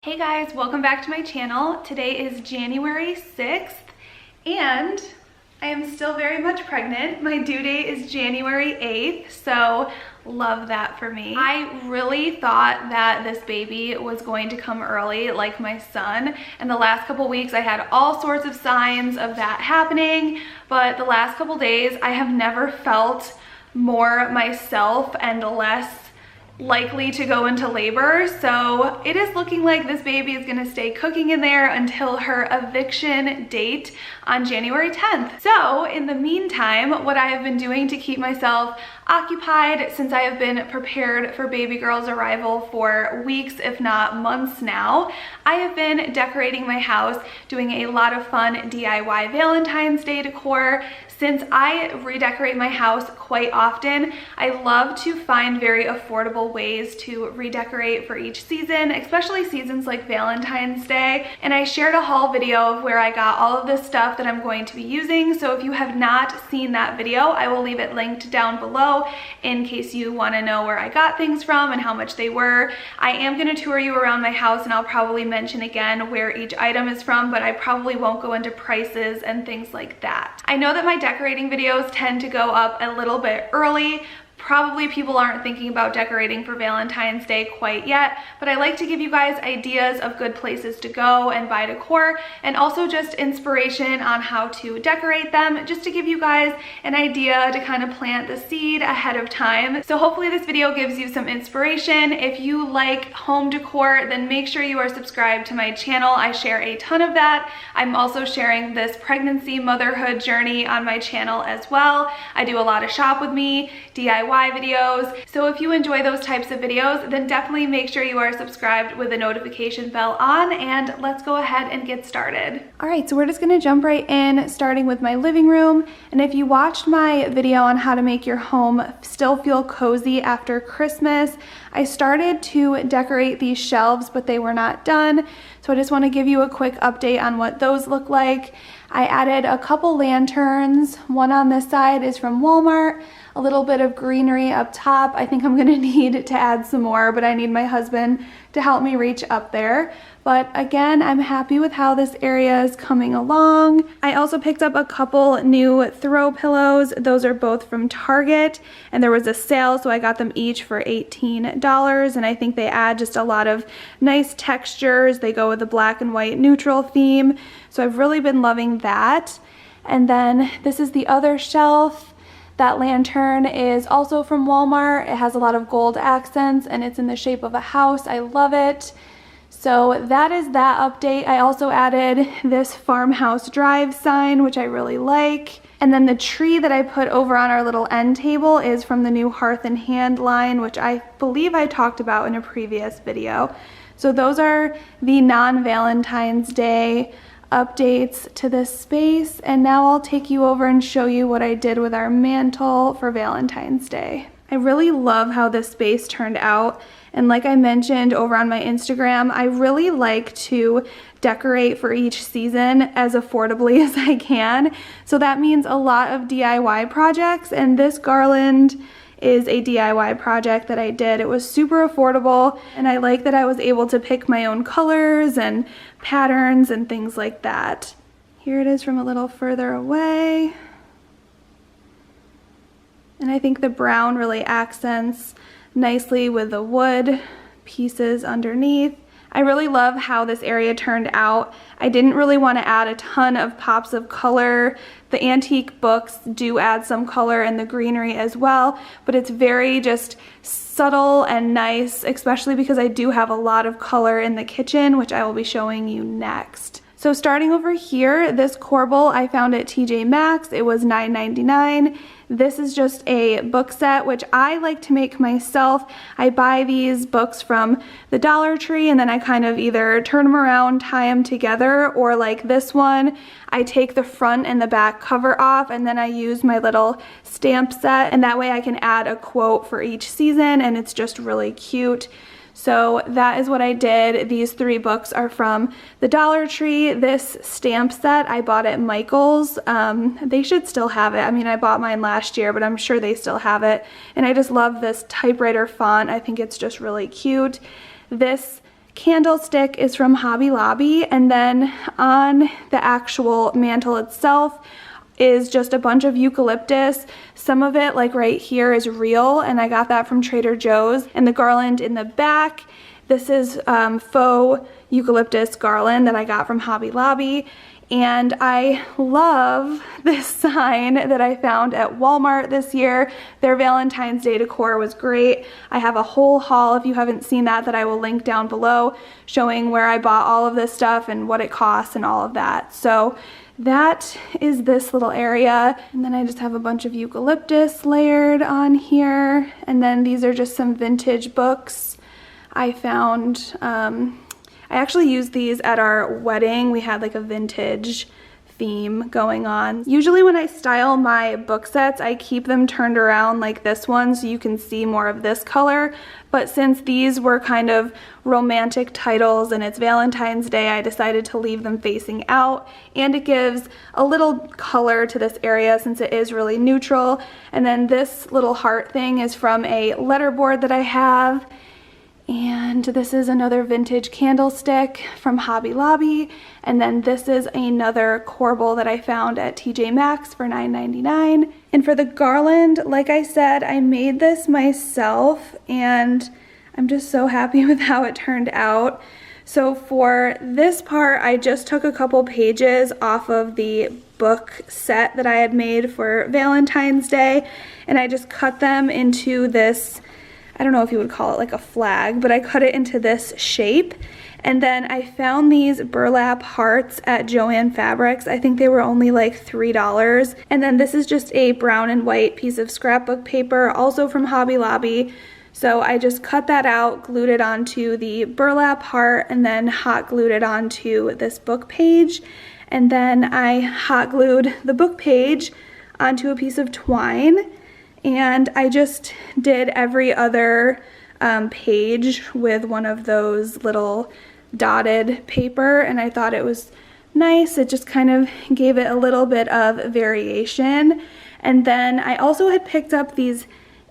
Hey guys, welcome back to my channel. Today is January 6th and I am still very much pregnant. My due date is January 8th, so love that for me. I really thought that this baby was going to come early like my son, and the last couple weeks I had all sorts of signs of that happening, but the last couple days I have never felt more myself and less likely to go into labor. So it is looking like this baby is gonna stay cooking in there until her eviction date on January 10th. So in the meantime, what I have been doing to keep myself occupied, since I have been prepared for baby girl's arrival for weeks, if not months now, I have been decorating my house, doing a lot of fun DIY Valentine's Day decor. Since I redecorate my house quite often, I love to find very affordable ways to redecorate for each season, especially seasons like Valentine's Day. And I shared a haul video of where I got all of this stuff that I'm going to be using. So if you have not seen that video, I will leave it linked down below in case you want to know where I got things from and how much they were. I am going to tour you around my house, and I'll probably mention again where each item is from, but I probably won't go into prices and things like that. I know that my decorating videos tend to go up a little bit early. Probably people aren't thinking about decorating for Valentine's Day quite yet, but I like to give you guys ideas of good places to go and buy decor, and also just inspiration on how to decorate them, just to give you guys an idea to kind of plant the seed ahead of time. So hopefully this video gives you some inspiration. If you like home decor, then make sure you are subscribed to my channel. I share a ton of that. I'm also sharing this pregnancy motherhood journey on my channel as well. I do a lot of shop with me, DIY videos. So if you enjoy those types of videos, then definitely make sure you are subscribed with the notification bell on, and let's go ahead and get started. All right, so we're just gonna jump right in, starting with my living room. And if you watched my video on how to make your home still feel cozy after Christmas, I started to decorate these shelves, but they were not done. So I just wanna give you a quick update on what those look like. I added a couple lanterns. One on this side is from Walmart. A little bit of greenery up top. I think I'm gonna need to add some more, but I need my husband to help me reach up there. But again, I'm happy with how this area is coming along. I also picked up a couple new throw pillows. Those are both from Target, and there was a sale, so I got them each for $18, and I think they add just a lot of nice textures. They go with the black and white neutral theme, so I've really been loving that. And then this is the other shelf. That lantern is also from Walmart. It has a lot of gold accents, and it's in the shape of a house. I love it. So that is that update. I also added this Farmhouse Drive sign, which I really like. And then the tree that I put over on our little end table is from the new Hearth and Hand line, which I believe I talked about in a previous video. So those are the non-Valentine's Day updates to this space, and now I'll take you over and show you what I did with our mantle for Valentine's Day. I really love how this space turned out, and like I mentioned over on my Instagram, I really like to decorate for each season as affordably as I can. So that means a lot of DIY projects, and this garland is a DIY project that I did. It was super affordable, and I like that I was able to pick my own colors and patterns and things like that. Here it is from a little further away. And I think the brown really accents nicely with the wood pieces underneath. I really love how this area turned out. I didn't really want to add a ton of pops of color. The antique books do add some color and the greenery as well, but it's very just subtle and nice, especially because I do have a lot of color in the kitchen, which I will be showing you next. So starting over here, this corbel I found at TJ Maxx. It was $9.99. This is just a book set, which I like to make myself. I buy these books from the Dollar Tree, and then I kind of either turn them around, tie them together, or like this one, I take the front and the back cover off, and then I use my little stamp set, and that way I can add a quote for each season, and it's just really cute. So that is what I did. These three books are from the Dollar Tree. This stamp set I bought at Michael's. They should still have it. I mean, I bought mine last year, but I'm sure they still have it. And I just love this typewriter font. I think it's just really cute. This candlestick is from Hobby Lobby, and then on the actual mantle itself is just a bunch of eucalyptus. Some of it, like right here, is real, and I got that from Trader Joe's. And the garland in the back, this is faux eucalyptus garland that I got from Hobby Lobby. And I love this sign that I found at Walmart this year. Their Valentine's Day decor was great. I have a whole haul, if you haven't seen that I will link down below, showing where I bought all of this stuff and what it costs and all of that. So that is this little area. And then I just have a bunch of eucalyptus layered on here. And then these are just some vintage books I found. I actually used these at our wedding. We had like a vintage theme going on. Usually when I style my book sets, I keep them turned around like this one so you can see more of this color. But since these were kind of romantic titles and it's Valentine's Day, I decided to leave them facing out, and it gives a little color to this area since it is really neutral. And then this little heart thing is from a letterboard that I have. And this is another vintage candlestick from Hobby Lobby. And then this is another corbel that I found at TJ Maxx for $9.99. And for the garland, like I said, I made this myself and I'm just so happy with how it turned out. So for this part, I just took a couple pages off of the book set that I had made for Valentine's Day, and I just cut them into this, I don't know if you would call it like a flag, but I cut it into this shape. And then I found these burlap hearts at Joann Fabrics. I think they were only like $3. And then this is just a brown and white piece of scrapbook paper, also from Hobby Lobby. So I just cut that out, glued it onto the burlap heart, and then hot glued it onto this book page. And then I hot glued the book page onto a piece of twine. And I just did every other page with one of those little dotted paper, and I thought it was nice. It just kind of gave it a little bit of variation. And then I also had picked up these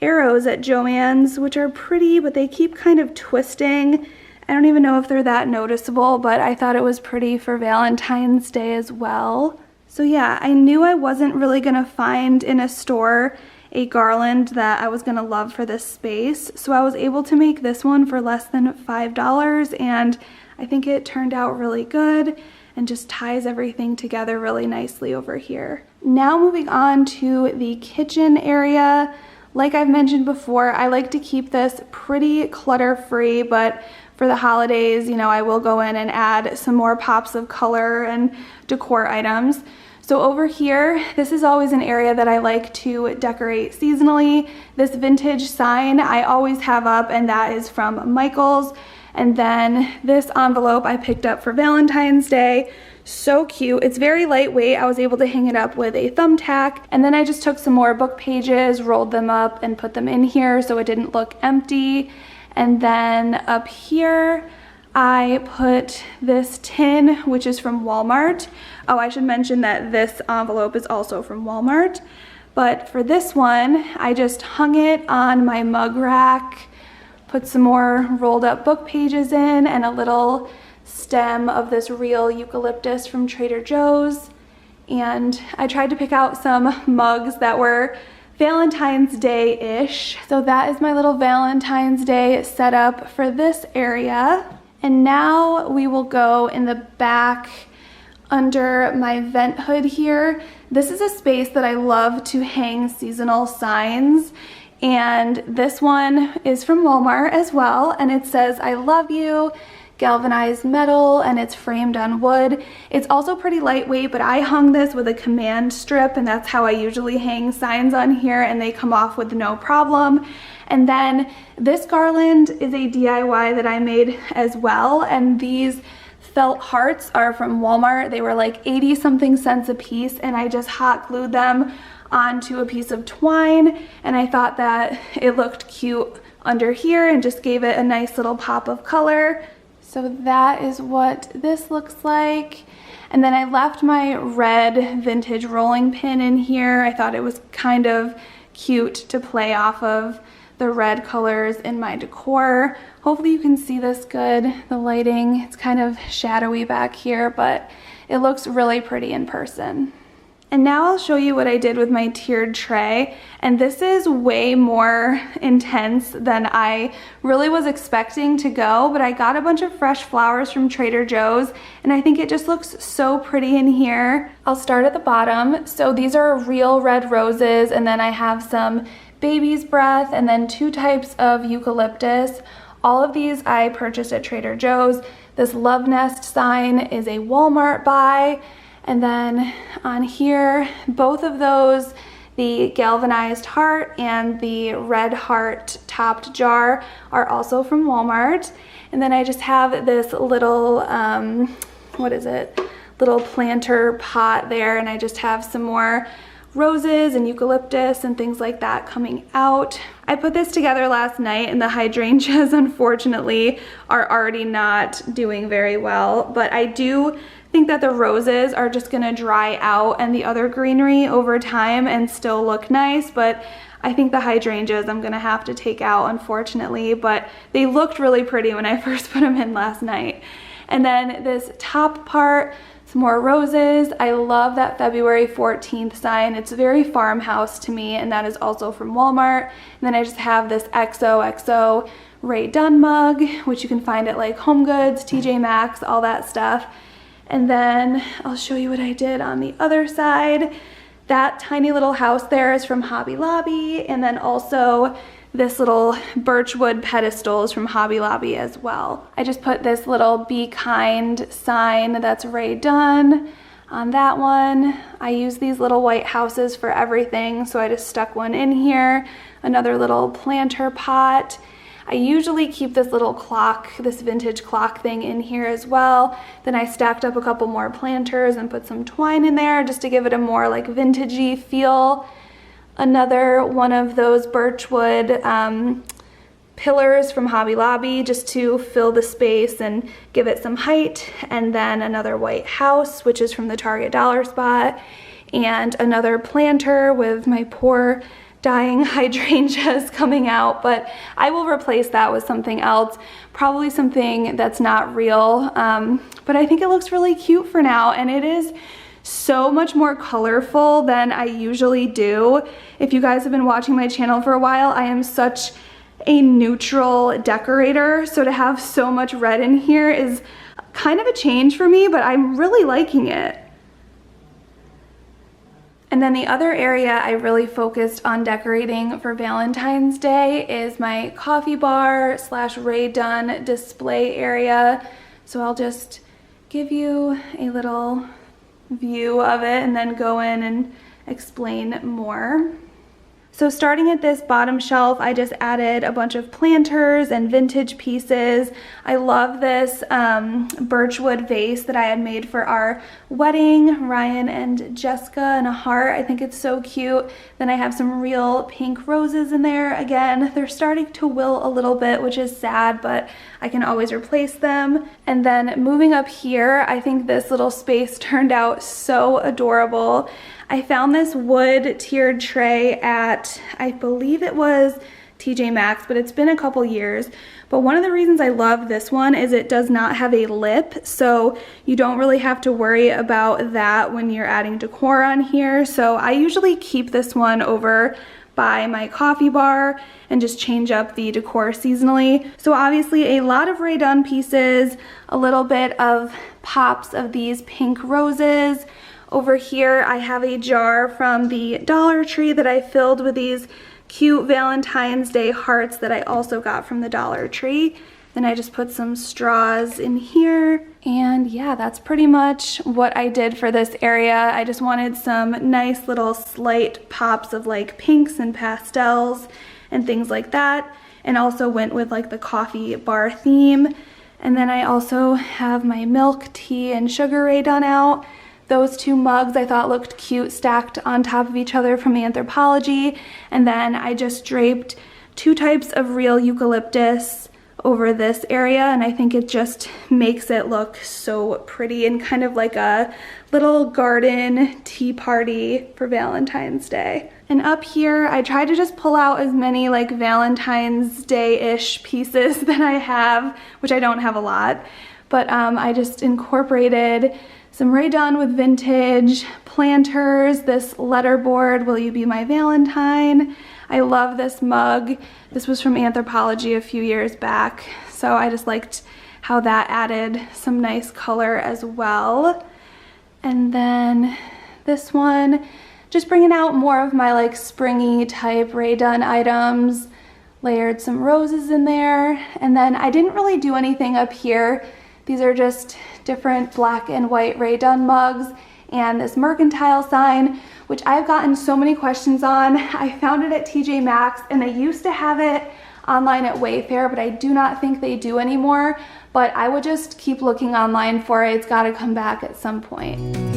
arrows at Joann's, which are pretty, but they keep kind of twisting. I don't even know if they're that noticeable, but I thought it was pretty for Valentine's Day as well. So yeah, I knew I wasn't really gonna find in a store a garland that I was gonna love for this space. So I was able to make this one for less than $5, and I think it turned out really good and just ties everything together really nicely over here. Now moving on to the kitchen area. Like I've mentioned before, I like to keep this pretty clutter-free, but for the holidays, you know, I will go in and add some more pops of color and decor items. So over here, this is always an area that I like to decorate seasonally. This vintage sign I always have up, and that is from Michael's. And then this envelope I picked up for Valentine's Day. So cute. It's very lightweight. I was able to hang it up with a thumbtack. And then I just took some more book pages, rolled them up, and put them in here so it didn't look empty. And then up here, I put this tin, which is from Walmart. Oh, I should mention that this envelope is also from Walmart. But for this one, I just hung it on my mug rack, put some more rolled up book pages in, and a little stem of this real eucalyptus from Trader Joe's. And I tried to pick out some mugs that were Valentine's Day-ish. So that is my little Valentine's Day setup for this area. And now we will go in the back under my vent hood here. This is a space that I love to hang seasonal signs. And this one is from Walmart as well. And it says, "I love you," galvanized metal, and it's framed on wood. It's also pretty lightweight, but I hung this with a command strip, and that's how I usually hang signs on here, and they come off with no problem. And then this garland is a DIY that I made as well, and these felt hearts are from Walmart. They were like 80 something cents a piece, and I just hot glued them onto a piece of twine, and I thought that it looked cute under here and just gave it a nice little pop of color. So that is what this looks like. And then I left my red vintage rolling pin in here. I thought it was kind of cute to play off of the red colors in my decor. Hopefully you can see this good, the lighting. It's kind of shadowy back here, but it looks really pretty in person. And now I'll show you what I did with my tiered tray. And this is way more intense than I really was expecting to go, but I got a bunch of fresh flowers from Trader Joe's and I think it just looks so pretty in here. I'll start at the bottom. So these are real red roses, and then I have some baby's breath and then 2 types of eucalyptus. All of these I purchased at Trader Joe's. This love nest sign is a Walmart buy. And then on here, both of those, the galvanized heart and the red heart topped jar, are also from Walmart. And then I just have this little, little planter pot there, and I just have some more roses and eucalyptus and things like that coming out. I put this together last night, and the hydrangeas unfortunately are already not doing very well, but I do think that the roses are just gonna dry out and the other greenery over time and still look nice, but I think the hydrangeas I'm gonna have to take out, unfortunately, but they looked really pretty when I first put them in last night. And then this top part, some more roses. I love that February 14th sign. It's very Farmhouse to me, and that is also from Walmart. And then I just have this XOXO Ray Dunn mug, which you can find at like Home Goods, TJ Maxx, all that stuff. And then I'll show you what I did on the other side. That tiny little house there is from Hobby Lobby, and then also this little birchwood pedestal is from Hobby Lobby as well. I just put this little Be Kind sign that's Ray Dunn on that one. I use these little white houses for everything, so I just stuck one in here. Another little planter pot. I usually keep this little clock, this vintage clock thing in here as well. Then I stacked up a couple more planters and put some twine in there just to give it a more like vintagey feel. Another one of those birchwood pillars from Hobby Lobby just to fill the space and give it some height. And then another white house, which is from the Target dollar spot. And another planter with my poor dying hydrangeas coming out, but I will replace that with something else, probably something that's not real, but I think it looks really cute for now, and it is so much more colorful than I usually do. If you guys have been watching my channel for a while, I am such a neutral decorator, so to have so much red in here is kind of a change for me, but I'm really liking it. And then the other area I really focused on decorating for Valentine's Day is my coffee bar / Ray Dunn display area. So I'll just give you a little view of it and then go in and explain more. So starting at this bottom shelf, I just added a bunch of planters and vintage pieces. I love this birchwood vase that I had made for our wedding, Ryan and Jessica, and a heart. I think it's so cute. Then I have some real pink roses in there. Again, they're starting to wilt a little bit, which is sad, but I can always replace them. And then moving up here, I think this little space turned out so adorable. I found this wood tiered tray at, I believe it was TJ Maxx, but it's been a couple years. But one of the reasons I love this one is it does not have a lip, so you don't really have to worry about that when you're adding decor on here. So I usually keep this one over by my coffee bar and just change up the decor seasonally. So obviously a lot of Ray Dunn pieces, a little bit of pops of these pink roses. Over here I have a jar from the Dollar Tree that I filled with these cute Valentine's Day hearts that I also got from the Dollar Tree. Then I just put some straws in here. And yeah, that's pretty much what I did for this area. I just wanted some nice little slight pops of like pinks and pastels and things like that. And also went with like the coffee bar theme. And then I also have my milk, tea, and sugar Ray Dunn out. Those two mugs I thought looked cute stacked on top of each other from Anthropologie. And then I just draped 2 types of real eucalyptus over this area, and I think it just makes it look so pretty and kind of like a little garden tea party for Valentine's Day. And up here, I tried to just pull out as many like Valentine's Day-ish pieces that I have, which I don't have a lot, but I just incorporated some Rae Dunn with vintage planters, this letterboard, Will You Be My Valentine? I love this mug. This was from Anthropologie a few years back, so I just liked how that added some nice color as well. And then this one, just bringing out more of my like springy type Rae Dunn items, layered some roses in there, and then I didn't really do anything up here. These are just different black and white Rae Dunn mugs and this mercantile sign, which I've gotten so many questions on. I found it at TJ Maxx and they used to have it online at Wayfair, but I do not think they do anymore, but I would just keep looking online for it. It's got to come back at some point.